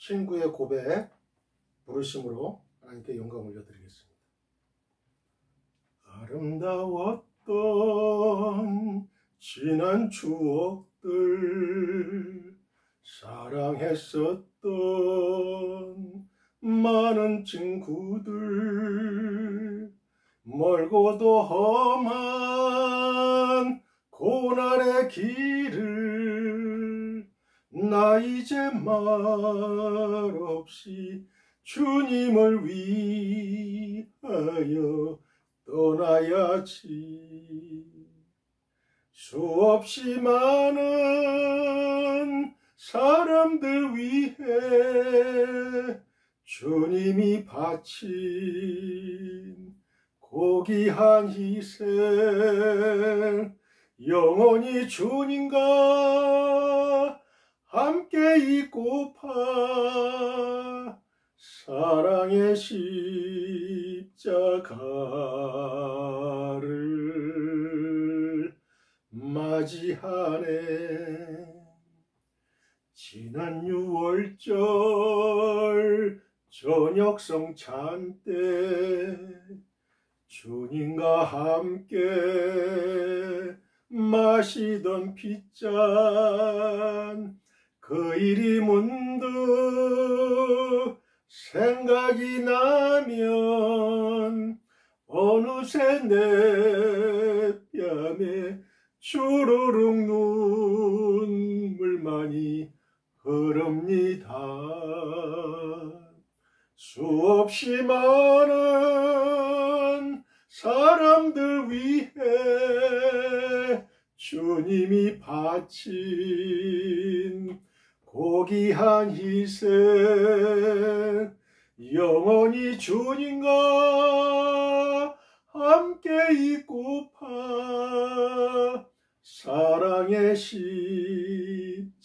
친구의 고백 부르심으로 하나님께 영광 올려드리겠습니다. 아름다웠던 지난 추억들, 사랑했었던 많은 친구들, 멀고도 험한 고난의 길을 나 이제 말없이 주님을 위하여 떠나야지. 수없이 많은 사람들 위해 주님이 바친 고귀한 희생, 영원히 주님과 함께 있고파 사랑의 십자가를 맞이하네. 지난 6월절 저녁 성찬 때 주님과 함께 마시던 핏잔, 그 일이 문득 생각이 나면 어느새 내 뺨에 주르륵 눈물만이 흐릅니다. 수없이 많은 사람들 위해 주님이 바친 고귀한 희생, 영원히 주님과 함께 있고파 사랑의 십자가를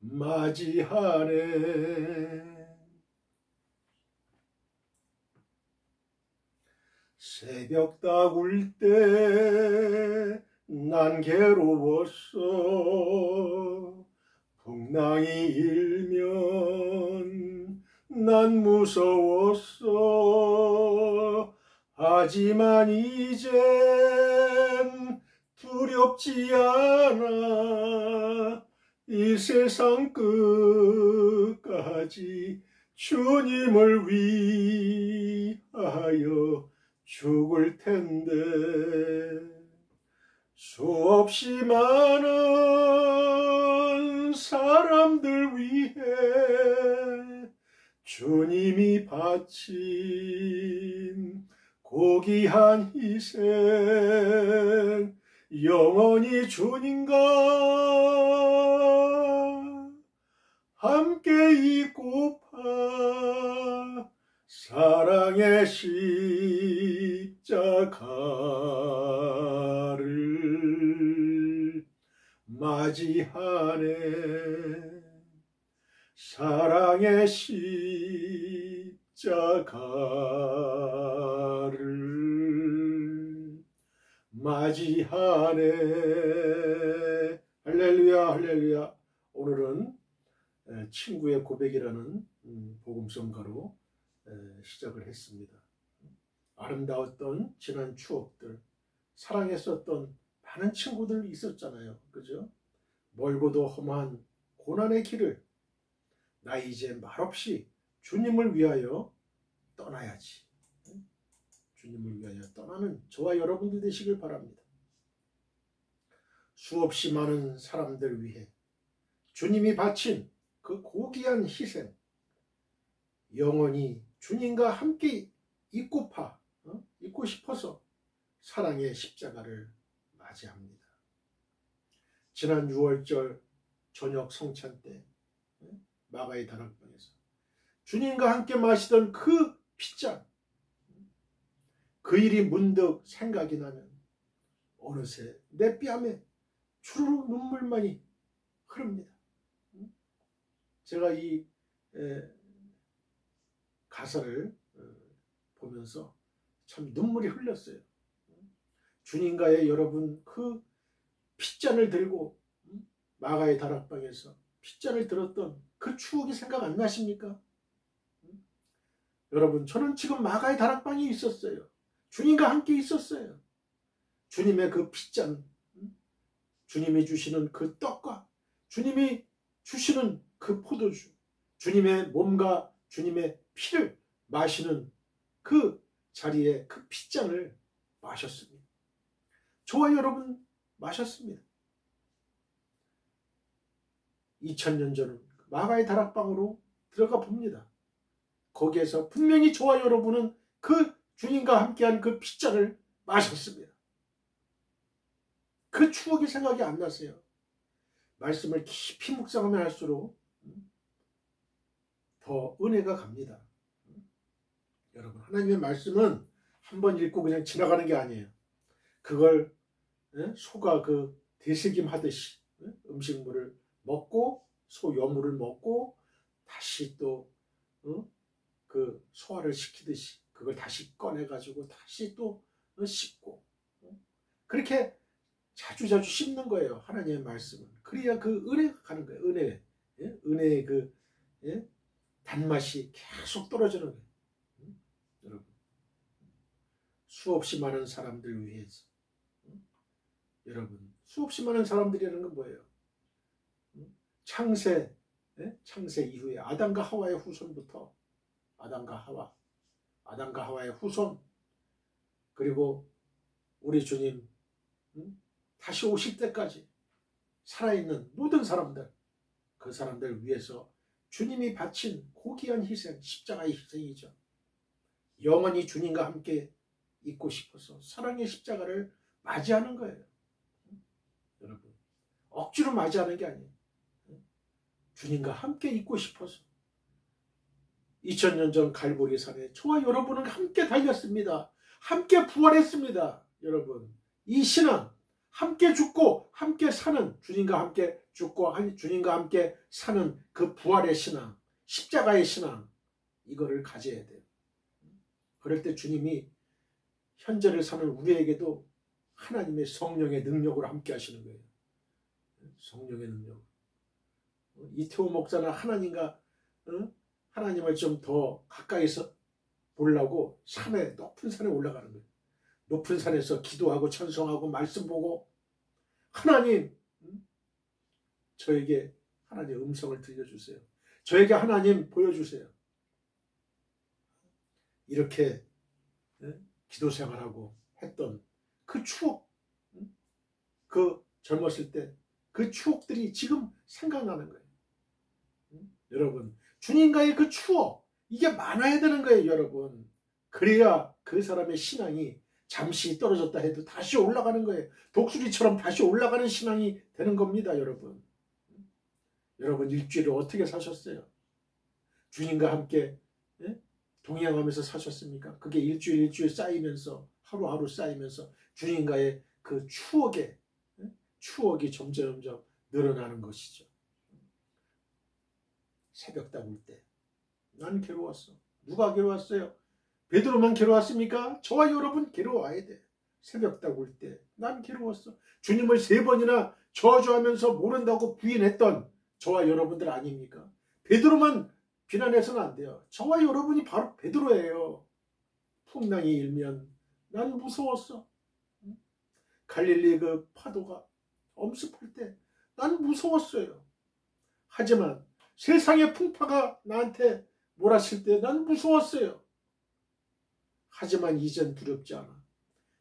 맞이하네. 새벽 울 때 난 괴로웠어. 풍랑이 일면 난 무서웠어. 하지만 이젠 두렵지 않아. 이 세상 끝까지 주님을 위하여 죽을 텐데. 수없이 많은 사람들 위해 주님이 바친 고귀한 희생, 영원히 주님과 함께 있고파 사랑의 십자가를 맞이하네. 사랑의 십자가를 맞이하네. 할렐루야, 할렐루야. 오늘은 친구의 고백이라는 복음성가로 시작을 했습니다. 아름다웠던 지난 추억들, 사랑했었던 많은 친구들 있었잖아요. 그죠? 멀고도 험한 고난의 길을 나 이제 말없이 주님을 위하여 떠나야지. 주님을 위하여 떠나는 저와 여러분들 되시길 바랍니다. 수없이 많은 사람들 위해 주님이 바친 그 고귀한 희생, 영원히 주님과 함께 있고파 있고 싶어서 사랑의 십자가를 맞이합니다. 지난 6월절 저녁 성찬 때 마가의 다락방에서 주님과 함께 마시던 그 핏잔, 그 일이 문득 생각이 나면 어느새 내 뺨에 주르륵 눈물만이 흐릅니다. 제가 이 가사를 보면서 참 눈물이 흘렸어요. 주님과의 여러분 그 핏잔을 들고 마가의 다락방에서 핏잔을 들었던 그 추억이 생각 안 나십니까? 여러분, 저는 지금 마가의 다락방에 있었어요. 주님과 함께 있었어요. 주님의 그 핏잔, 주님이 주시는 그 떡과 주님이 주시는 그 포도주, 주님의 몸과 주님의 피를 마시는 그 자리에 그 핏잔을 마셨습니다. 저와 여러분 마셨습니다. 2000년 전 마가의 다락방으로 들어가 봅니다. 거기에서 분명히 저와 여러분은 그 주님과 함께한 그 핏잔을 마셨습니다. 그 추억이 생각이 안 나세요. 말씀을 깊이 묵상하면 할수록 더 은혜가 갑니다. 여러분, 하나님의 말씀은 한번 읽고 그냥 지나가는 게 아니에요. 그걸 소가 그 되새김 하듯이 음식물을 먹고 소 여물을 먹고 다시 또 그 소화를 시키듯이 그걸 다시 꺼내가지고 다시 또 씹고 그렇게 자주자주 씹는 거예요. 하나님의 말씀은. 그래야 그 은혜가 가는 거예요. 은혜의 그 단맛이 계속 떨어지는 거예요. 여러분, 수없이 많은 사람들 위해서 여러분, 수없이 많은 사람들이라는 건 뭐예요? 창세 이후에 아담과 하와의 후손부터 아담과 하와의 후손, 그리고 우리 주님 다시 오실 때까지 살아있는 모든 사람들, 그 사람들 위해서 주님이 바친 고귀한 희생, 십자가의 희생이죠. 영원히 주님과 함께 있고 싶어서 사랑의 십자가를 맞이하는 거예요. 여러분, 억지로 맞이하는 게 아니에요. 주님과 함께 있고 싶어서 2000년 전 갈보리 산에 저와 여러분은 함께 달렸습니다. 함께 부활했습니다. 여러분, 이 신앙, 함께 죽고 함께 사는, 주님과 함께 죽고 주님과 함께 사는 그 부활의 신앙, 십자가의 신앙, 이거를 가져야 돼요. 그럴 때 주님이 현재를 사는 우리에게도 하나님의 성령의 능력으로 함께 하시는 거예요. 성령의 능력. 이태호 목사는 하나님을 좀 더 가까이서 보려고 높은 산에 올라가는 거예요. 높은 산에서 기도하고 찬송하고 말씀 보고 하나님, 저에게 하나님의 음성을 들려주세요. 저에게 하나님 보여주세요. 이렇게 기도 생활하고 했던 그 추억, 그 젊었을 때 그 추억들이 지금 생각나는 거예요. 여러분, 주님과의 그 추억, 이게 많아야 되는 거예요, 여러분. 그래야 그 사람의 신앙이 잠시 떨어졌다 해도 다시 올라가는 거예요. 독수리처럼 다시 올라가는 신앙이 되는 겁니다, 여러분. 여러분, 일주일을 어떻게 사셨어요? 주님과 함께 동행하면서 사셨습니까? 그게 일주일 쌓이면서 하루하루 쌓이면서 주님과의 그 추억이 점점 늘어나는 것이죠. 새벽 다울 때 난 괴로웠어. 누가 괴로웠어요? 베드로만 괴로웠습니까? 저와 여러분 괴로워야 돼. 새벽 다울 때 난 괴로웠어. 주님을 3번이나 저주하면서 모른다고 부인했던 저와 여러분들 아닙니까? 베드로만 비난해서는 안 돼요. 저와 여러분이 바로 베드로예요. 풍랑이 일면 난 무서웠어. 갈릴리 그 파도가 엄습할 때 난 무서웠어요. 하지만 세상의 풍파가 나한테 몰았을 때 난 무서웠어요. 하지만 이젠 두렵지 않아.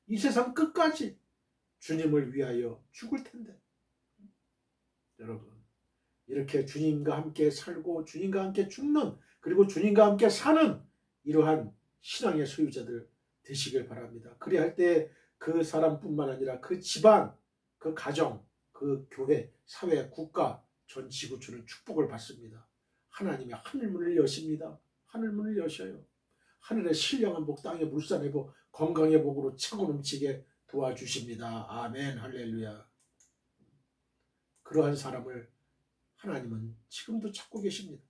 이 세상 끝까지 주님을 위하여 죽을 텐데. 여러분, 이렇게 주님과 함께 살고 주님과 함께 죽는, 그리고 주님과 함께 사는 이러한 신앙의 소유자들 되시길 바랍니다. 그래야 할 때 그 사람뿐만 아니라 그 집안, 그 가정, 그 교회, 사회, 국가, 전 지구촌은 축복을 받습니다. 하나님의 하늘문을 여십니다. 하늘문을 여셔요. 하늘의 신령한 복, 땅의 물산의 복, 건강의 복으로 차고 넘치게 도와주십니다. 아멘, 할렐루야. 그러한 사람을 하나님은 지금도 찾고 계십니다.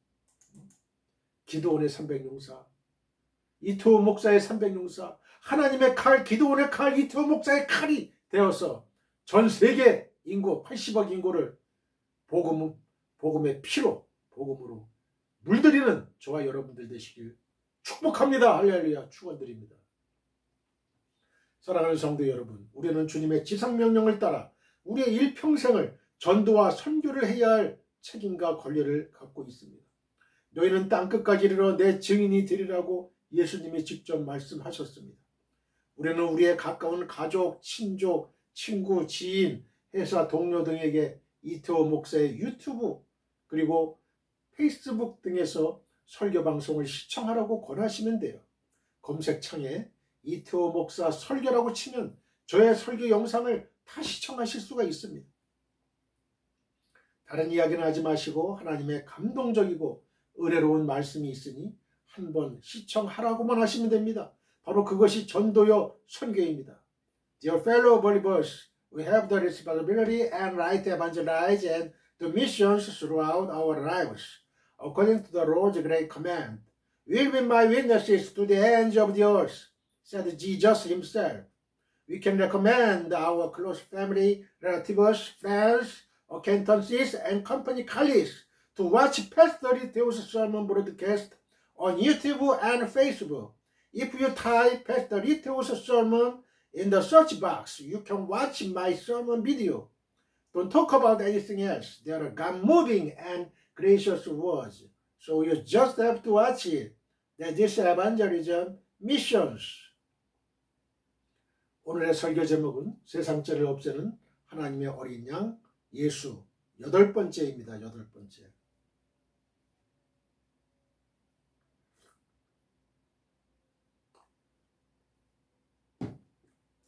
기도원의 300용사, 이태호 목사의 300용사, 하나님의 칼, 기도원의 칼, 이태호 목사의 칼이 되어서 전 세계 인구 80억 인구를 복음의 피로, 복음으로 물들이는 저와 여러분들 되시길 축복합니다. 할렐루야. 축원드립니다. 사랑하는 성도 여러분, 우리는 주님의 지상명령을 따라 우리의 일평생을 전도와 선교를 해야 할 책임과 권리를 갖고 있습니다. 너희는 땅끝까지 이르러 내 증인이 되리라고 예수님이 직접 말씀하셨습니다. 우리는 우리의 가까운 가족, 친족, 친구, 지인, 회사 동료 등에게 이태호 목사의 유튜브 그리고 페이스북 등에서 설교 방송을 시청하라고 권하시면 돼요. 검색창에 이태호 목사 설교라고 치면 저의 설교 영상을 다 시청하실 수가 있습니다. 다른 이야기는 하지 마시고 하나님의 감동적이고 은혜로운 말씀이 있으니 한번 시청하라고만 하시면 됩니다. 바로 그것이 전도요 선교입니다. Dear fellow believers, we have the responsibility and right to evangelize and do missions throughout our lives, according to the Lord's great command. Will be my witnesses to the ends of the earth, said Jesus himself. We can recommend our close family, relatives, friends, acquaintances, and company colleagues to watch Pastor Iteo's sermon broadcast on YouTube and Facebook. If you type Pastor Iteo's sermon in the search box, you can watch my sermon video. Don't talk about anything else. They are God-moving and gracious words. So you just have to watch it. That is evangelism missions. 오늘의 설교 제목은 세상죄를 없애는 하나님의 어린 양 예수 8번째입니다. 8번째.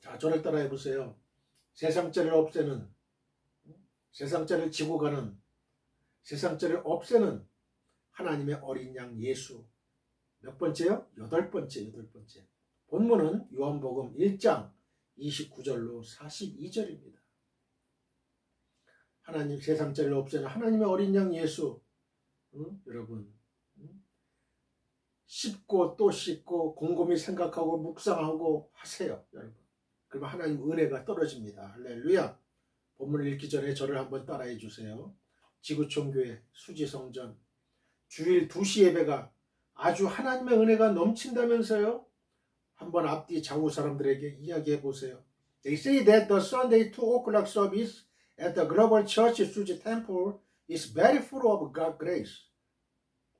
자, 저를 따라해 보세요. 세상죄를 없애는, 세상죄를 지고 가는, 세상죄를 없애는 하나님의 어린 양 예수. 몇 번째요? 8번째, 8번째. 본문은 요한복음 1장 29절로 42절입니다. 하나님 세상죄를 없애는 하나님의 어린 양 예수. 여러분 씹고 또 씹고 곰곰이 생각하고 묵상하고 하세요. 여러분. 그러면 하나님 은혜가 떨어집니다. 할렐루야. 본문을 읽기 전에 저를 한번 따라해 주세요. 지구촌교회 수지성전 주일 2시 예배가 아주 하나님의 은혜가 넘친다면서요. 한번 앞뒤 좌우 사람들에게 이야기해 보세요. They say that the Sunday 2 o'clock service at the Global Church Suji Temple is very full of God's grace.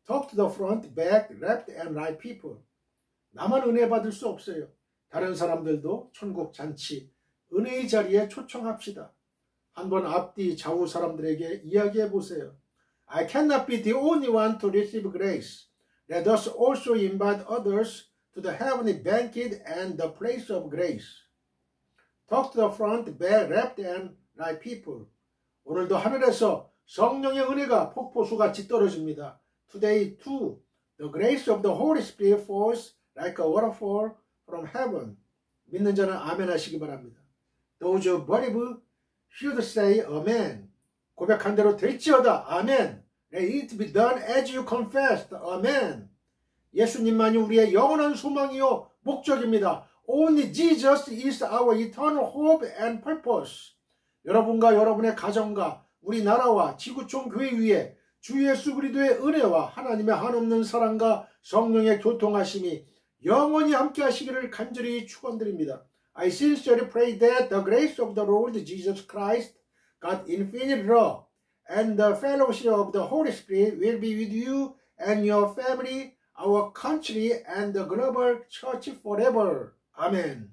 Talk to the front, back, left and right people. 나만 은혜 받을 수 없어요. 다른 사람들도 천국 잔치, 은혜의 자리에 초청합시다. 한번 앞뒤 좌우 사람들에게 이야기해 보세요. I cannot be the only one to receive grace. Let us also invite others to the heavenly banquet and the place of grace. Talk to the front, back, left and right people. 오늘도 하늘에서 성령의 은혜가 폭포수같이 떨어집니다. Today too, the grace of the Holy Spirit falls like a waterfall from heaven. 믿는 자는 아멘 하시기 바랍니다. Those who believe should say amen. 고백한 대로 될지어다. 아멘. Let it be done as you confessed. 아멘. 예수님만이 우리의 영원한 소망이요 목적입니다. Only Jesus is our eternal hope and purpose. 여러분과 여러분의 가정과 우리나라와 지구촌 교회 위에 주 예수 그리스도의 은혜와 하나님의 한없는 사랑과 성령의 교통하심이 영원히 함께 하시기를 간절히 축원드립니다. I sincerely pray that the grace of the Lord Jesus Christ, God's infinite love, and the fellowship of the Holy Spirit will be with you and your family, our country, and the global church forever. 아멘.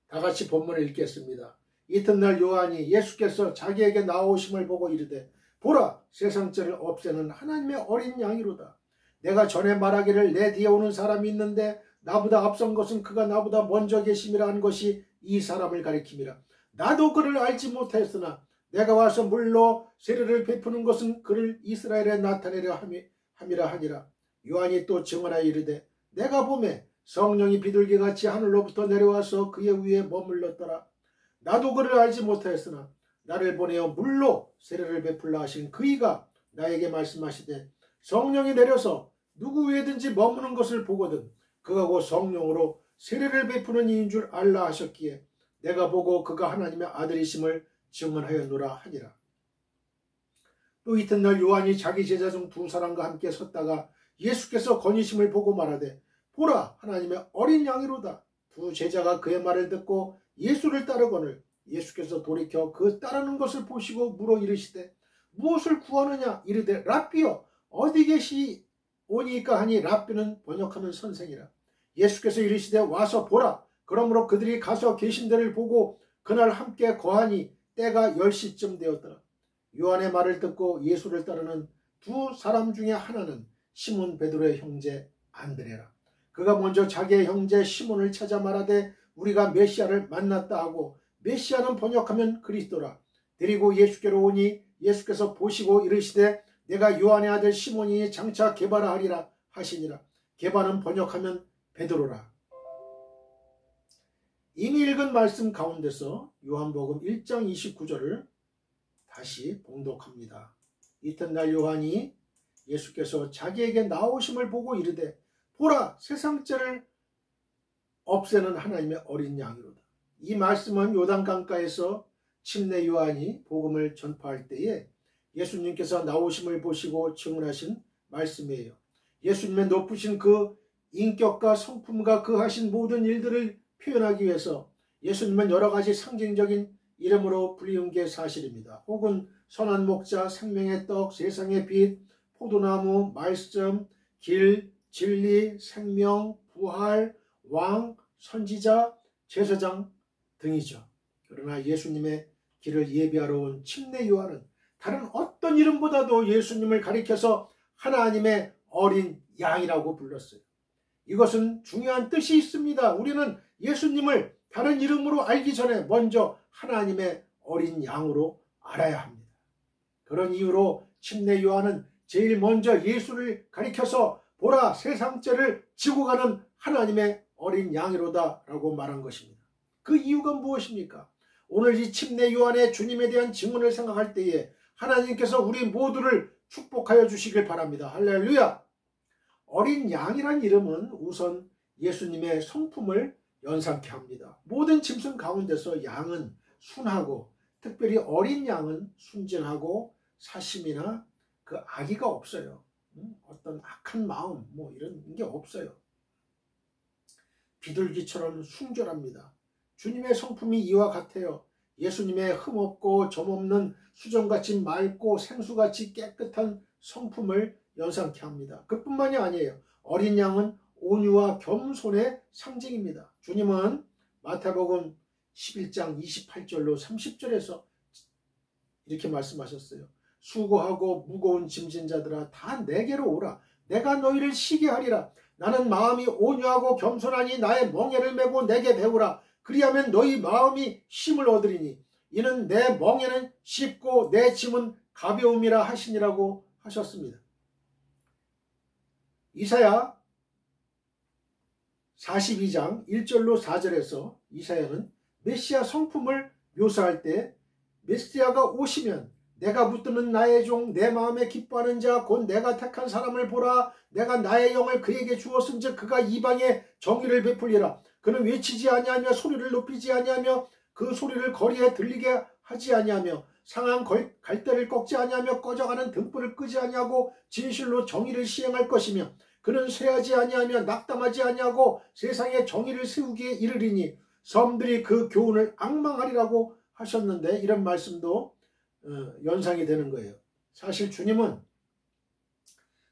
다 같이 본문을 읽겠습니다. 이튿날 요한이 예수께서 자기에게 나오심을 보고 이르되 보라 세상죄를 없애는 하나님의 어린 양이로다. 내가 전에 말하기를 내 뒤에 오는 사람이 있는데 나보다 앞선 것은 그가 나보다 먼저 계심이라 한 것이 이 사람을 가리킴이라. 나도 그를 알지 못했으나 내가 와서 물로 세례를 베푸는 것은 그를 이스라엘에 나타내려 함이라 하니라. 요한이 또 증언하여 이르되 내가 보매 성령이 비둘기같이 하늘로부터 내려와서 그의 위에 머물렀더라. 나도 그를 알지 못하였으나 나를 보내어 물로 세례를 베풀라 하신 그이가 나에게 말씀하시되 성령이 내려서 누구 위에든지 머무는 것을 보거든 그가 곧 성령으로 세례를 베푸는 이인 줄 알라 하셨기에 내가 보고 그가 하나님의 아들이심을 증언하였노라 하니라. 또 이튿날 요한이 자기 제자 중 두 사람과 함께 섰다가 예수께서 거니심을 보고 말하되 보라 하나님의 어린 양이로다. 두 제자가 그의 말을 듣고 예수를 따르거늘 예수께서 돌이켜 그 따르는 것을 보시고 물어 이르시되 무엇을 구하느냐 이르되 랍비여 어디 계시오니까 하니 랍비는 번역하면 선생이라. 예수께서 이르시되 와서 보라. 그러므로 그들이 가서 계신 데를 보고 그날 함께 거하니 때가 10시쯤 되었더라. 요한의 말을 듣고 예수를 따르는 두 사람 중에 하나는 시몬 베드로의 형제 안드레라. 그가 먼저 자기의 형제 시몬을 찾아 말하되 우리가 메시아를 만났다 하고 메시아는 번역하면 그리스도라. 데리고 예수께로 오니 예수께서 보시고 이르시되 내가 요한의 아들 시몬이니 장차 게바라 하리라 하시니라. 게바는 번역하면 베드로라. 이미 읽은 말씀 가운데서 요한복음 1장 29절을 다시 봉독합니다. 이튿날 요한이 예수께서 자기에게 나오심을 보고 이르되 보라 세상죄를 없애는 하나님의 어린 양이로다. 이 말씀은 요단강가에서 침례 요한이 복음을 전파할 때에 예수님께서 나오심을 보시고 증언하신 말씀이에요. 예수님의 높으신 그 인격과 성품과 그 하신 모든 일들을 표현하기 위해서 예수님은 여러 가지 상징적인 이름으로 불리운 게 사실입니다. 혹은 선한 목자, 생명의 떡, 세상의 빛, 포도나무, 말씀, 길, 진리, 생명, 부활, 왕, 선지자, 제사장 등이죠. 그러나 예수님의 길을 예비하러 온 침례 요한은 다른 어떤 이름보다도 예수님을 가리켜서 하나님의 어린 양이라고 불렀어요. 이것은 중요한 뜻이 있습니다. 우리는 예수님을 다른 이름으로 알기 전에 먼저 하나님의 어린 양으로 알아야 합니다. 그런 이유로 침례 요한은 제일 먼저 예수를 가리켜서 보라 세상죄를 지고 가는 하나님의 어린 양이로다 라고 말한 것입니다. 그 이유가 무엇입니까? 오늘 이 침례 요한의 주님에 대한 증언을 생각할 때에 하나님께서 우리 모두를 축복하여 주시길 바랍니다. 할렐루야! 어린 양이란 이름은 우선 예수님의 성품을 연상케 합니다. 모든 짐승 가운데서 양은 순하고 특별히 어린 양은 순진하고 사심이나 그 악의가 없어요. 어떤 악한 마음 이런 게 없어요. 비둘기처럼 순결합니다. 주님의 성품이 이와 같아요. 예수님의 흠없고 점없는 수정같이 맑고 생수같이 깨끗한 성품을 연상케 합니다. 그뿐만이 아니에요. 어린 양은 온유와 겸손의 상징입니다. 주님은 마태복음 11장 28절로 30절에서 이렇게 말씀하셨어요. 수고하고 무거운 짐진 자들아 다 내게로 오라. 내가 너희를 쉬게 하리라. 나는 마음이 온유하고 겸손하니 나의 멍에를 메고 내게 배우라. 그리하면 너희 마음이 쉼을 얻으리니 이는 내 멍에는 쉽고 내 짐은 가벼움이라 하시니라고 하셨습니다. 이사야 42장 1절로 4절에서 이사야는 메시아 성품을 묘사할 때 메시아가 오시면 내가 붙드는 나의 종 내 마음에 기뻐하는 자 곧 내가 택한 사람을 보라. 내가 나의 영을 그에게 주었은즉 그가 이방에 정의를 베풀리라. 그는 외치지 아니하며 소리를 높이지 아니하며 그 소리를 거리에 들리게 하지 아니하며 상한 갈대를 꺾지 아니하며 꺼져가는 등불을 끄지 아니하고 진실로 정의를 시행할 것이며 그는 쇠하지 아니하며 낙담하지 아니하고 세상에 정의를 세우기에 이르리니 섬들이 그 교훈을 앙망하리라고 하셨는데 이런 말씀도 연상이 되는 거예요. 사실 주님은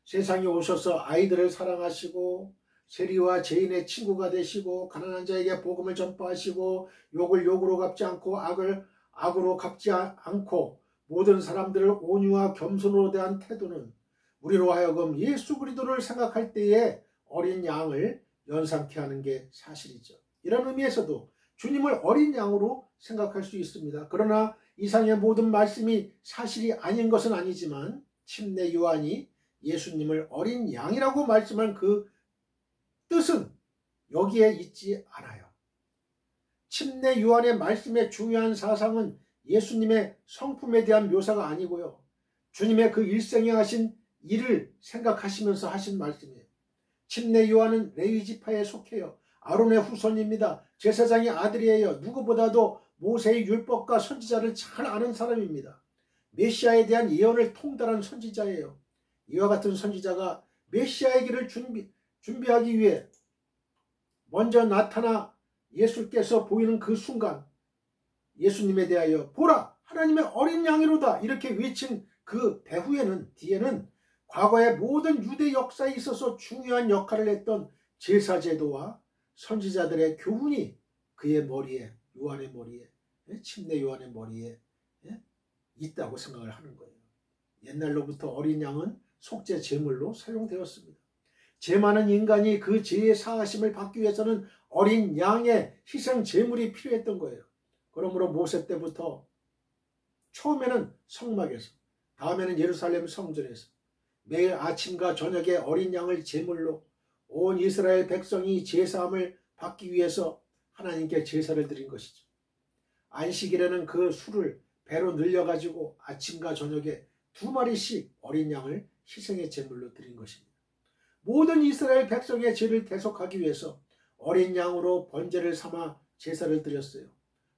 세상에 오셔서 아이들을 사랑하시고 세리와 죄인의 친구가 되시고 가난한 자에게 복음을 전파하시고 욕을 욕으로 갚지 않고 악을 악으로 갚지 않고 모든 사람들을 온유와 겸손으로 대한 태도는 우리로 하여금 예수 그리스도를 생각할 때에 어린 양을 연상케 하는 게 사실이죠. 이런 의미에서도 주님을 어린 양으로 생각할 수 있습니다. 그러나 이상의 모든 말씀이 사실이 아닌 것은 아니지만 침례 요한이 예수님을 어린 양이라고 말씀한 그 뜻은 여기에 있지 않아요. 침례 요한의 말씀의 중요한 사상은 예수님의 성품에 대한 묘사가 아니고요. 주님의 그 일생에 하신 일을 생각하시면서 하신 말씀이에요. 침례 요한은 레위 지파에 속해요. 아론의 후손입니다. 제사장의 아들이에요. 누구보다도 모세의 율법과 선지자를 잘 아는 사람입니다. 메시아에 대한 예언을 통달한 선지자예요. 이와 같은 선지자가 메시아의 길을 준비하기 위해 먼저 나타나 예수께서 보이는 그 순간 예수님에 대하여 보라 하나님의 어린 양이로다 이렇게 외친 그 뒤에는 과거의 모든 유대 역사에 있어서 중요한 역할을 했던 제사제도와 선지자들의 교훈이 그의 머리에, 요한의 머리에, 침례 요한의 머리에 있다고 생각을 하는 거예요. 옛날로부터 어린 양은 속죄 제물로 사용되었습니다. 죄 많은 인간이 그 죄의 사하심을 받기 위해서는 어린 양의 희생 제물이 필요했던 거예요. 그러므로 모세 때부터 처음에는 성막에서, 다음에는 예루살렘 성전에서 매일 아침과 저녁에 어린 양을 제물로 온 이스라엘 백성이 제사함을 받기 위해서 하나님께 제사를 드린 것이죠. 안식일에는 그 수를 배로 늘려가지고 아침과 저녁에 2마리씩 어린 양을 희생의 제물로 드린 것입니다. 모든 이스라엘 백성의 죄를 대속하기 위해서 어린 양으로 번제를 삼아 제사를 드렸어요.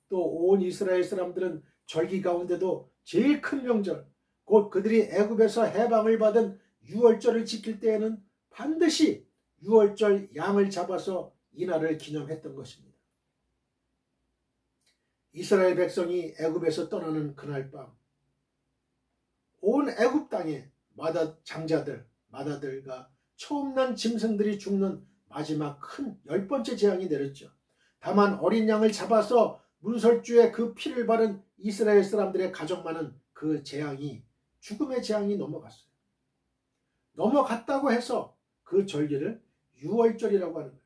또 온 이스라엘 사람들은 절기 가운데도 제일 큰 명절, 곧 그들이 애굽에서 해방을 받은 유월절을 지킬 때에는 반드시 유월절 양을 잡아서 이날을 기념했던 것입니다. 이스라엘 백성이 애굽에서 떠나는 그날 밤, 온 애굽 땅에 장자들, 마다들과 처음 난 짐승들이 죽는 마지막 큰 10번째 재앙이 내렸죠. 다만 어린 양을 잡아서 문설주에 그 피를 바른 이스라엘 사람들의 가족만은 그 재앙이, 죽음의 재앙이 넘어갔어요. 넘어갔다고 해서 그 절기를 유월절이라고 하는 거예요.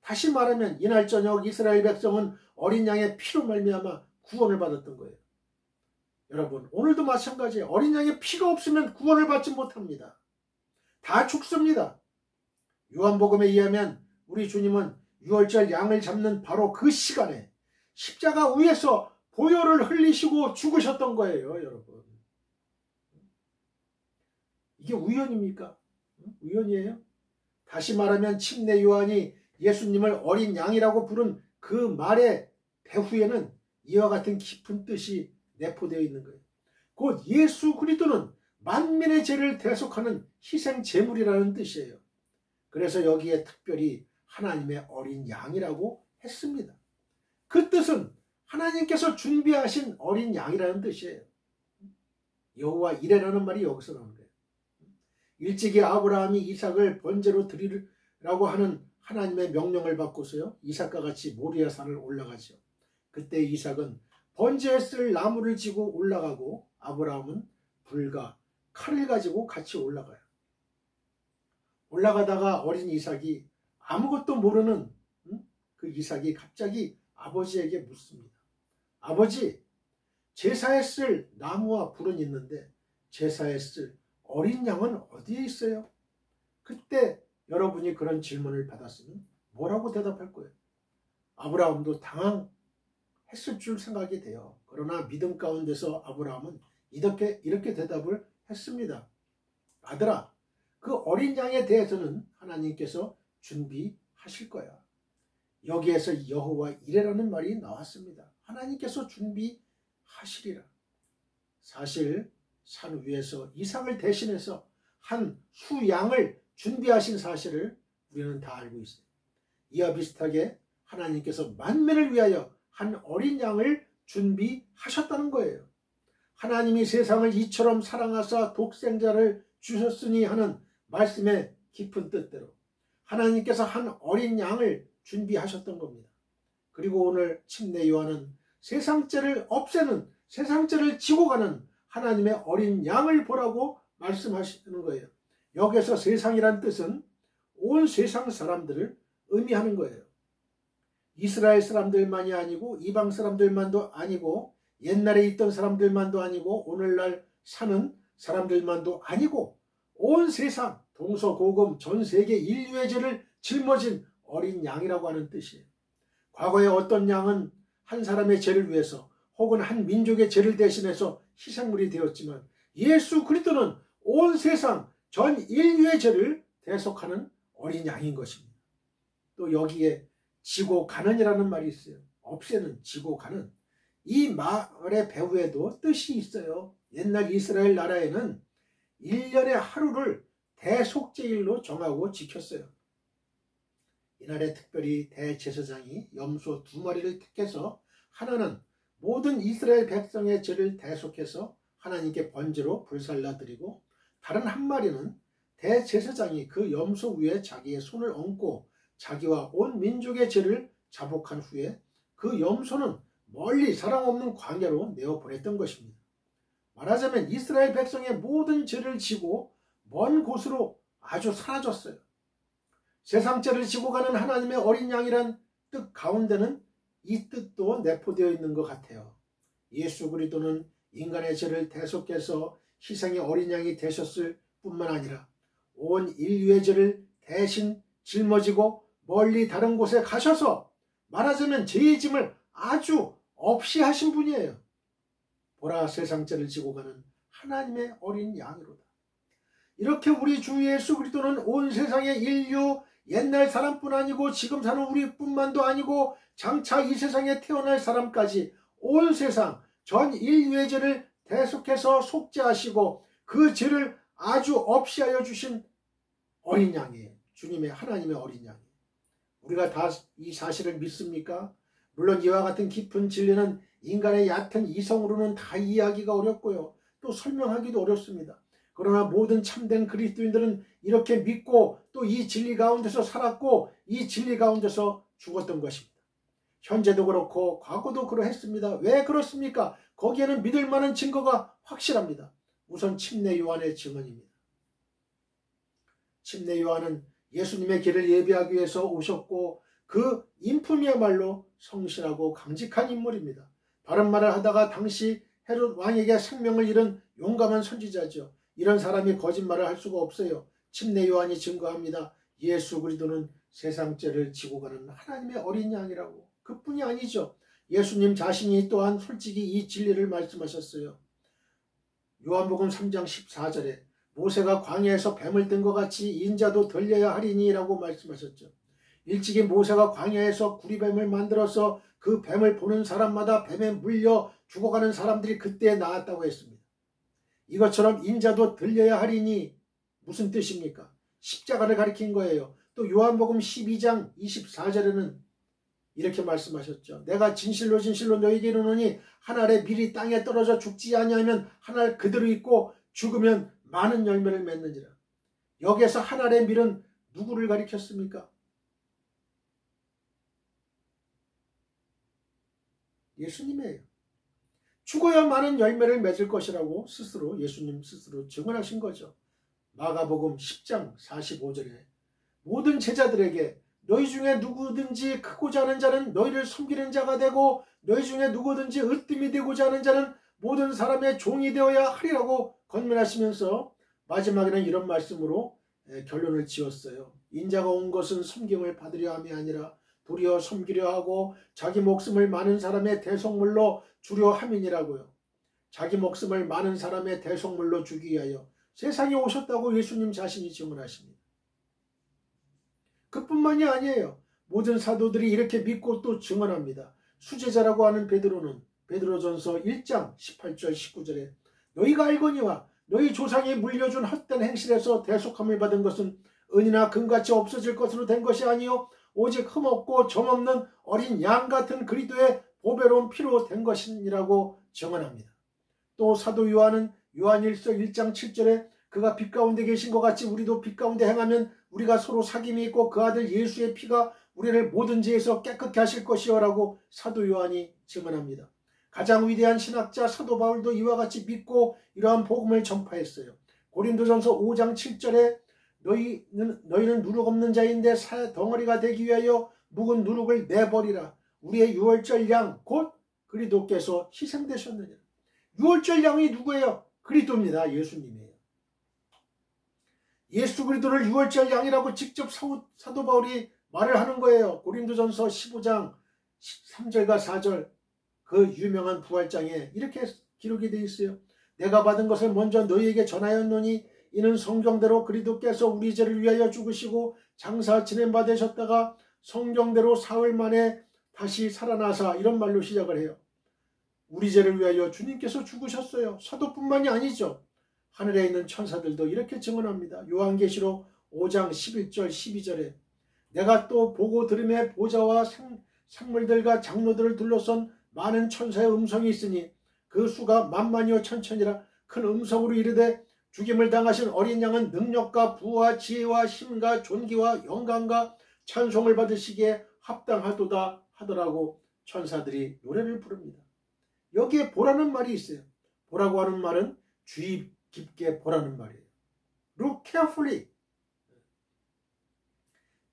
다시 말하면 이날 저녁 이스라엘 백성은 어린 양의 피로 말미암아 구원을 받았던 거예요. 여러분, 오늘도 마찬가지예요. 어린 양의 피가 없으면 구원을 받지 못합니다. 다 죽습니다. 요한복음에 의하면 우리 주님은 유월절 양을 잡는 바로 그 시간에 십자가 위에서 보혈을 흘리시고 죽으셨던 거예요, 여러분. 이게 우연입니까? 우연이에요? 다시 말하면 침례 요한이 예수님을 어린 양이라고 부른 그 말의 배후에는 이와 같은 깊은 뜻이 내포되어 있는 거예요. 곧 예수 그리스도는 만민의 죄를 대속하는 희생 제물이라는 뜻이에요. 그래서 여기에 특별히 하나님의 어린 양이라고 했습니다. 그 뜻은 하나님께서 준비하신 어린 양이라는 뜻이에요. 여호와 이레라는 말이 여기서 나오는 거예요. 일찍이 아브라함이 이삭을 번제로 드리라고 하는 하나님의 명령을 받고서요, 이삭과 같이 모리아 산을 올라가죠. 그때 이삭은 번제에 쓸 나무를 지고 올라가고 아브라함은 불과 칼을 가지고 같이 올라가요. 올라가다가 어린 이삭이 아무것도 모르는 그 이삭이 갑자기 아버지에게 묻습니다. 아버지, 제사에 쓸 나무와 불은 있는데 제사에 쓸 어린 양은 어디에 있어요? 그때 여러분이 그런 질문을 받았으면 뭐라고 대답할 거예요? 아브라함도 당황했을 줄 생각이 돼요. 그러나 믿음 가운데서 아브라함은 이렇게 대답을 했습니다. 아들아, 그 어린 양에 대해서는 하나님께서 준비하실 거야. 여기에서 여호와 이레라는 말이 나왔습니다. 하나님께서 준비하시리라. 사실 산 위에서 이삭을 대신해서 한 수양을 준비하신 사실을 우리는 다 알고 있어요. 이와 비슷하게 하나님께서 만민을 위하여 한 어린 양을 준비하셨다는 거예요. 하나님이 세상을 이처럼 사랑하사 독생자를 주셨으니 하는 말씀의 깊은 뜻대로 하나님께서 한 어린 양을 준비하셨던 겁니다. 그리고 오늘 침례 요한은 세상죄를 없애는, 세상죄를 지고 가는 하나님의 어린 양을 보라고 말씀하시는 거예요. 여기서 세상이란 뜻은 온 세상 사람들을 의미하는 거예요. 이스라엘 사람들만이 아니고 이방 사람들만도 아니고 옛날에 있던 사람들만도 아니고 오늘날 사는 사람들만도 아니고 온 세상 동서고금 전 세계 인류의 죄를 짊어진 어린 양이라고 하는 뜻이에요. 과거에 어떤 양은 한 사람의 죄를 위해서 혹은 한 민족의 죄를 대신해서 희생물이 되었지만 예수 그리스도는 온 세상 전 인류의 죄를 대속하는 어린 양인 것입니다. 또 여기에 지고 가는이라는 말이 있어요. 없애는, 지고 가는. 이 말의 배후에도 뜻이 있어요. 옛날 이스라엘 나라에는 1년의 하루를 대속죄일로 정하고 지켰어요. 이날에 특별히 대제사장이 염소 2마리를 택해서 하나는 모든 이스라엘 백성의 죄를 대속해서 하나님께 번제로 불살라 드리고, 다른 1마리는 대제사장이 그 염소 위에 자기의 손을 얹고 자기와 온 민족의 죄를 자복한 후에 그 염소는 멀리 사람 없는 광야로 내어보냈던 것입니다. 말하자면 이스라엘 백성의 모든 죄를 지고 먼 곳으로 아주 사라졌어요. 세상죄를 지고 가는 하나님의 어린 양이란 뜻 가운데는 이 뜻도 내포되어 있는 것 같아요. 예수 그리스도는 인간의 죄를 대속해서 희생의 어린 양이 되셨을 뿐만 아니라 온 인류의 죄를 대신 짊어지고 멀리 다른 곳에 가셔서 말하자면 죄의 짐을 아주 없이 하신 분이에요. 보라, 세상 죄를 지고 가는 하나님의 어린 양이로다. 이렇게 우리 주 예수 그리스도는 온 세상의 인류, 옛날 사람뿐 아니고 지금 사는 우리뿐만도 아니고 장차 이 세상에 태어날 사람까지 온 세상 전 인류의 죄를 대속해서 속죄하시고 그 죄를 아주 없이 하여 주신 어린 양이에요. 주님의, 하나님의 어린 양이에요. 우리가 다 이 사실을 믿습니까? 물론 이와 같은 깊은 진리는 인간의 얕은 이성으로는 다 이해하기가 어렵고요, 또 설명하기도 어렵습니다. 그러나 모든 참된 그리스도인들은 이렇게 믿고 또 이 진리 가운데서 살았고 이 진리 가운데서 죽었던 것입니다. 현재도 그렇고 과거도 그러했습니다. 왜 그렇습니까? 거기에는 믿을 만한 증거가 확실합니다. 우선 침례 요한의 증언입니다. 침례 요한은 예수님의 길을 예비하기 위해서 오셨고 그 인품이야말로 성실하고 강직한 인물입니다. 바른 말을 하다가 당시 헤롯 왕에게 생명을 잃은 용감한 선지자죠. 이런 사람이 거짓말을 할 수가 없어요. 침례 요한이 증거합니다. 예수 그리스도는 세상 죄를 지고 가는 하나님의 어린 양이라고. 그뿐이 아니죠. 예수님 자신이 또한 솔직히 이 진리를 말씀하셨어요. 요한복음 3장 14절에 모세가 광야에서 뱀을 든 것 같이 인자도 들려야 하리니 라고 말씀하셨죠. 일찍이 모세가 광야에서 구리뱀을 만들어서 그 뱀을 보는 사람마다 뱀에 물려 죽어가는 사람들이 그때 나왔다고 했습니다. 이것처럼 인자도 들려야 하리니 무슨 뜻입니까? 십자가를 가리킨 거예요. 또 요한복음 12장 24절에는 이렇게 말씀하셨죠. 내가 진실로 진실로 너희에게 이르노니 한 알의 밀이 땅에 떨어져 죽지 아니하면 한 알 그대로 있고 죽으면 많은 열매를 맺는지라. 여기에서 한 알의 밀은 누구를 가리켰습니까? 예수님이에요. 죽어야 많은 열매를 맺을 것이라고 스스로, 예수님 스스로 증언하신 거죠. 마가복음 10장 45절에 모든 제자들에게 너희 중에 누구든지 크고자 하는 자는 너희를 섬기는 자가 되고 너희 중에 누구든지 으뜸이 되고자 하는 자는 모든 사람의 종이 되어야 하리라고 권면하시면서 마지막에는 이런 말씀으로 결론을 지었어요. 인자가 온 것은 섬김을 받으려 함이 아니라 도리어 섬기려 하고 자기 목숨을 많은 사람의 대속물로 주려 함이니라고요. 자기 목숨을 많은 사람의 대속물로 주기 위하여 세상에 오셨다고 예수님 자신이 증언하십니다. 그뿐만이 아니에요. 모든 사도들이 이렇게 믿고 또 증언합니다. 수제자라고 하는 베드로는 베드로전서 1장 18절 19절에 너희가 알거니와 너희 조상이 물려준 헛된 행실에서 대속함을 받은 것은 은이나 금같이 없어질 것으로 된 것이 아니요 오직 흠없고 점없는 어린 양 같은 그리스도의 보배로운 피로 된 것이니라고 증언합니다. 또 사도 요한은 요한일서 1장 7절에 그가 빛 가운데 계신 것 같이 우리도 빛 가운데 행하면 우리가 서로 사귐이 있고 그 아들 예수의 피가 우리를 모든 죄에서 깨끗게 하실 것이요 라고 사도 요한이 증언합니다. 가장 위대한 신학자 사도 바울도 이와 같이 믿고 이러한 복음을 전파했어요. 고린도전서 5장 7절에 너희는 누룩 없는 자인데 새 덩어리가 되기 위하여 묵은 누룩을 내버리라. 우리의 유월절 양 곧 그리스도께서 희생되셨느니라. 유월절 양이 누구예요? 그리스도입니다. 예수님이에요. 예수 그리스도를 유월절 양이라고 직접 사도 바울이 말을 하는 거예요. 고린도전서 15장 3절과 4절 그 유명한 부활장에 이렇게 기록이 되어 있어요. 내가 받은 것을 먼저 너희에게 전하였노니 이는 성경대로 그리스도께서 우리 죄를 위하여 죽으시고 장사 지냄받으셨다가 성경대로 사흘 만에 다시 살아나사 이런 말로 시작을 해요. 우리 죄를 위하여 주님께서 죽으셨어요. 사도뿐만이 아니죠. 하늘에 있는 천사들도 이렇게 증언합니다. 요한계시록 5장 11절 12절에 내가 또 보고 들음에 보좌와 생물들과 장로들을 둘러선 많은 천사의 음성이 있으니 그 수가 만만이요 천천이라 큰 음성으로 이르되 죽임을 당하신 어린 양은 능력과 부와 지혜와 힘과 존귀와 영광과 찬송을 받으시기에 합당하도다 하더라고 천사들이 노래를 부릅니다. 여기에 보라는 말이 있어요. 보라고 하는 말은 주의 깊게 보라는 말이에요. Look carefully.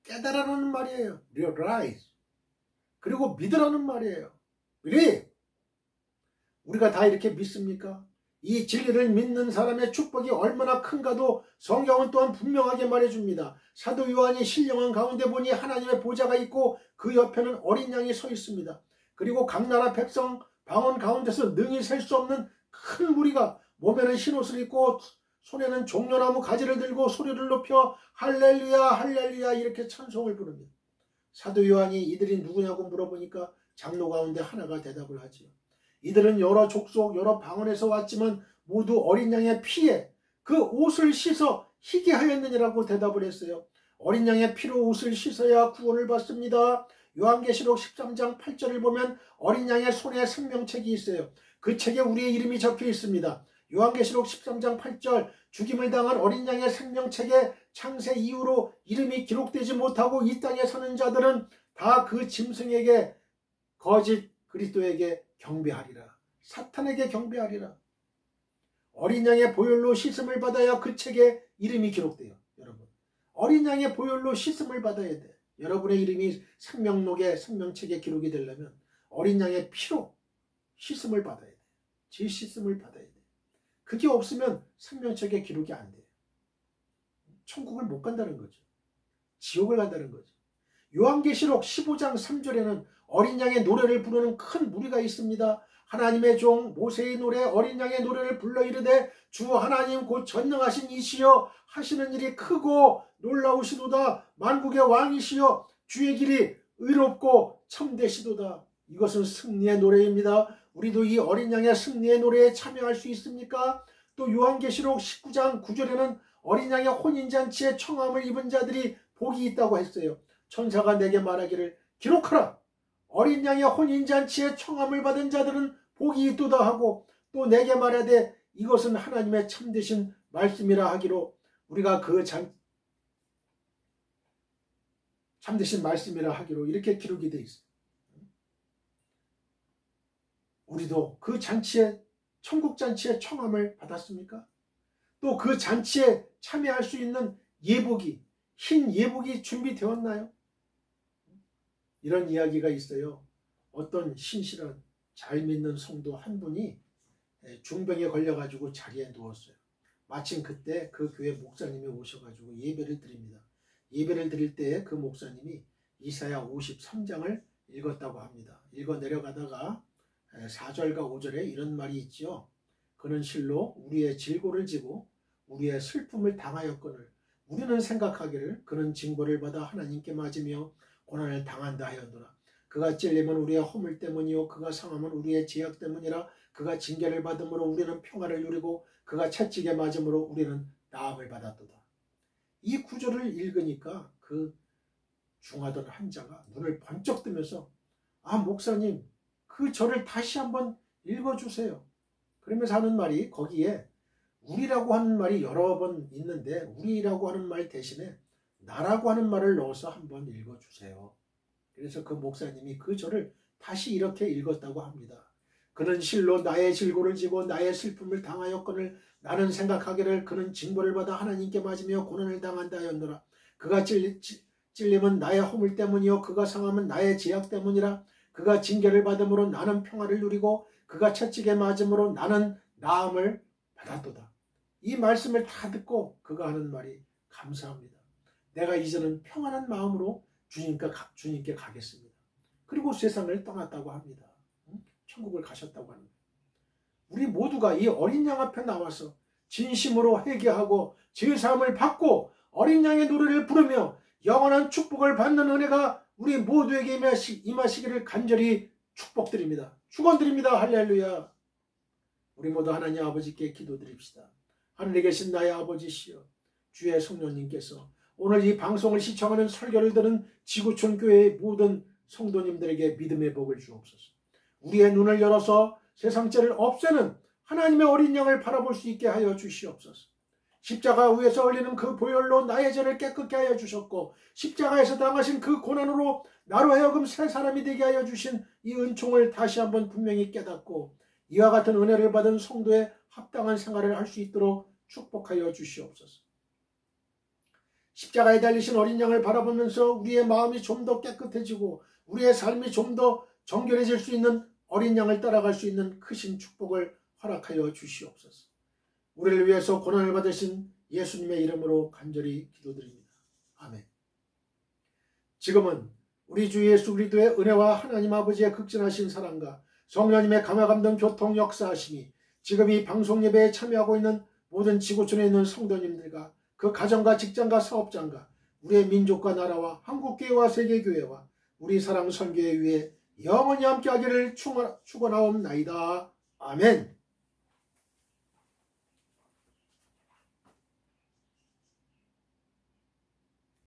깨달으라는 말이에요. Realize. 그리고 믿으라는 말이에요. Believe. 우리가 다 이렇게 믿습니까? 이 진리를 믿는 사람의 축복이 얼마나 큰가도 성경은 또한 분명하게 말해줍니다. 사도 요한이 신령한 가운데 보니 하나님의 보좌가 있고 그 옆에는 어린 양이 서 있습니다. 그리고 각 나라 백성 방언 가운데서 능히 셀 수 없는 큰 무리가 몸에는 흰옷을 입고 손에는 종려나무 가지를 들고 소리를 높여 할렐루야 할렐루야 이렇게 찬송을 부릅니다. 사도 요한이 이들이 누구냐고 물어보니까 장로 가운데 하나가 대답을 하지요. 이들은 여러 족속 여러 방언에서 왔지만 모두 어린 양의 피에 그 옷을 씻어 희게 하였느니라고 대답을 했어요. 어린 양의 피로 옷을 씻어야 구원을 받습니다. 요한계시록 13장 8절을 보면 어린 양의 손에 생명책이 있어요. 그 책에 우리의 이름이 적혀 있습니다. 요한계시록 13장 8절 죽임을 당한 어린 양의 생명책에 창세 이후로 이름이 기록되지 못하고 이 땅에 사는 자들은 다 그 짐승에게 거짓 그리스도에게 경배하리라. 사탄에게 경배하리라. 어린 양의 보혈로 씻음을 받아야 그 책에 이름이 기록돼요. 여러분 어린 양의 보혈로 씻음을 받아야 돼. 여러분의 이름이 생명록에 생명책에 기록이 되려면 어린 양의 피로 씻음을 받아야 돼. 제 씻음을 받아야 돼. 그게 없으면 생명책에 기록이 안 돼요. 천국을 못 간다는 거죠. 지옥을 간다는 거죠. 요한계시록 15장 3절에는 어린 양의 노래를 부르는 큰 무리가 있습니다. 하나님의 종 모세의 노래 어린 양의 노래를 불러 이르되 주 하나님 곧 전능하신 이시여 하시는 일이 크고 놀라우시도다. 만국의 왕이시여 주의 길이 의롭고 참되시도다. 이것은 승리의 노래입니다. 우리도 이 어린 양의 승리의 노래에 참여할 수 있습니까? 또 요한계시록 19장 9절에는 어린 양의 혼인잔치에 청함을 입은 자들이 복이 있다고 했어요. 천사가 내게 말하기를 기록하라. 어린 양의 혼인잔치에 청함을 받은 자들은 복이 있도다 하고 또 내게 말하되 이것은 하나님의 참되신 말씀이라 하기로 우리가 그 참되신 말씀이라 하기로 이렇게 기록이 되어 있어요. 우리도 그 잔치에 천국 잔치에 청함을 받았습니까? 또 그 잔치에 참여할 수 있는 예복이 흰 예복이 준비되었나요? 이런 이야기가 있어요. 어떤 신실한 잘 믿는 성도 한 분이 중병에 걸려가지고 자리에 누웠어요. 마침 그때 그 교회 목사님이 오셔가지고 예배를 드립니다. 예배를 드릴 때 그 목사님이 이사야 53장을 읽었다고 합니다. 읽어 내려가다가 4절과 5절에 이런 말이 있죠. 그는 실로 우리의 질고를 지고 우리의 슬픔을 당하였거늘 우리는 생각하기를 그는 징벌을 받아 하나님께 맞으며 고난을 당한다 하였노라. 그가 찔림은 우리의 허물 때문이요 그가 상함은 우리의 죄악 때문이라. 그가 징계를 받음으로 우리는 평화를 누리고 그가 채찍에 맞음으로 우리는 나음을 받았도다. 이 구절을 읽으니까 그 중하던 환자가 눈을 번쩍 뜨면서 아 목사님 그 절을 다시 한번 읽어주세요. 그러면서 하는 말이 거기에 우리라고 하는 말이 여러 번 있는데 우리라고 하는 말 대신에 나라고 하는 말을 넣어서 한번 읽어주세요. 그래서 그 목사님이 그 절을 다시 이렇게 읽었다고 합니다. 그는 실로 나의 질고를 지고 나의 슬픔을 당하였거늘 나는 생각하기를 그는 징벌을 받아 하나님께 맞으며 고난을 당한다 하였노라. 그가 찔림은 나의 허물 때문이요 그가 상함은 나의 죄악 때문이라. 그가 징계를 받음으로 나는 평화를 누리고 그가 채찍에 맞음으로 나는 나음을 받았도다. 이 말씀을 다 듣고 그가 하는 말이 감사합니다. 내가 이제는 평안한 마음으로 주님께 가겠습니다. 그리고 세상을 떠났다고 합니다. 천국을 가셨다고 합니다. 우리 모두가 이 어린 양 앞에 나와서 진심으로 회개하고 죄사함을 받고 어린 양의 노래를 부르며 영원한 축복을 받는 은혜가 우리 모두에게 임하시기를 간절히 축복드립니다. 축원드립니다. 할렐루야. 우리 모두 하나님 아버지께 기도드립시다. 하늘에 계신 나의 아버지시여, 주의 성령님께서 오늘 이 방송을 시청하는 설교를 듣는 지구촌 교회의 모든 성도님들에게 믿음의 복을 주옵소서. 우리의 눈을 열어서 세상죄를 없애는 하나님의 어린 양을 바라볼 수 있게 하여 주시옵소서. 십자가 위에서 흘리는 그 보혈로 나의 죄를 깨끗게 하여 주셨고, 십자가에서 당하신 그 고난으로 나로 하여금 새 사람이 되게 하여 주신 이 은총을 다시 한번 분명히 깨닫고 이와 같은 은혜를 받은 성도의 합당한 생활을 할 수 있도록 축복하여 주시옵소서. 십자가에 달리신 어린 양을 바라보면서 우리의 마음이 좀 더 깨끗해지고 우리의 삶이 좀 더 정결해질 수 있는 어린 양을 따라갈 수 있는 크신 축복을 허락하여 주시옵소서. 우리를 위해서 고난을 받으신 예수님의 이름으로 간절히 기도드립니다. 아멘. 지금은 우리 주 예수 그리스도의 은혜와 하나님 아버지의 극진하신 사랑과 성령님의 감화감동 교통 역사하심이 지금 이 방송 예배에 참여하고 있는 모든 지구촌에 있는 성도님들과 그 가정과 직장과 사업장과 우리의 민족과 나라와 한국교회와 세계교회와 우리 사랑 선교회 위에 영원히 함께하기를 축원하옵나이다. 아멘.